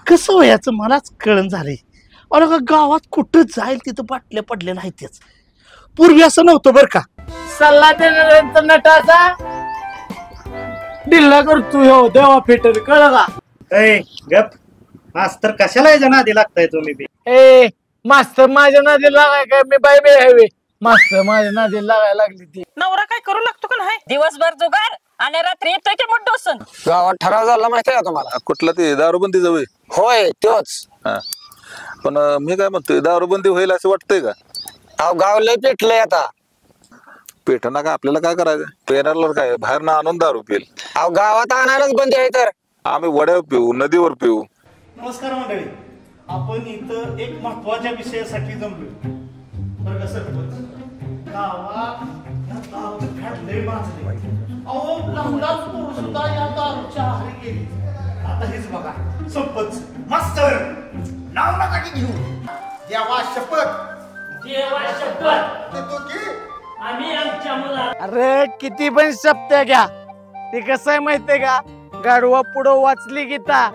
कसं वयाचं मलाच कळण झालंय. अरे का गावात कुठं जाईल तिथं बाटल्या पडलेल्या आहेत त्याच. पूर्वी असं नव्हतं बर का. सल्ला देण्याचा नटाचा दिल्ला करतो हो देवा फेटर कळ का. गप मास्तर कशाला याच्या नादी लागताय तुम्ही बी. ए मास्तर माझ्या नादी लागाय काय मी बाय बे हवे. मास्तर माझ्या नादी लागायला लागली ती. नवरा काय करू लागतो का नाही. दिवसभर जुगार आणि रात्री येतोय की मोठं डोसन. गावात ठराव झाला माहितीये का तुम्हाला. कुठला ते दारूबंदी जवळ. होय तोच. पण मी काय म्हणतोय दारूबंदी होईल असं वाटतंय का. अहो गाव लय पेटलंय आता. पेटना का आपल्याला काय करायचं. पेरणार काय बाहेर ना आणून दारू पिल. अहो गावात आणारच बंदी आहे तर आम्ही वड्यावर पिऊ नदीवर पिऊ. नमस्कार मंडळी. आपण इथं एक महत्वाच्या विषयासाठी जमलोय बरं का सरपंच. गावात फॅट लय माजले. अहो लहान पोरं सुद्धा या दारूच्या आहारी गेली. आता हेच बघा सरपंच मास्तर नाव नका की घेऊ. देवा शपथ देवा शपथ देतो की आम्ही आमच्या मुला. अरे किती पण शब्द घ्या. ते कसं आहे माहितीये का गाडवा पुढं वाचली गीता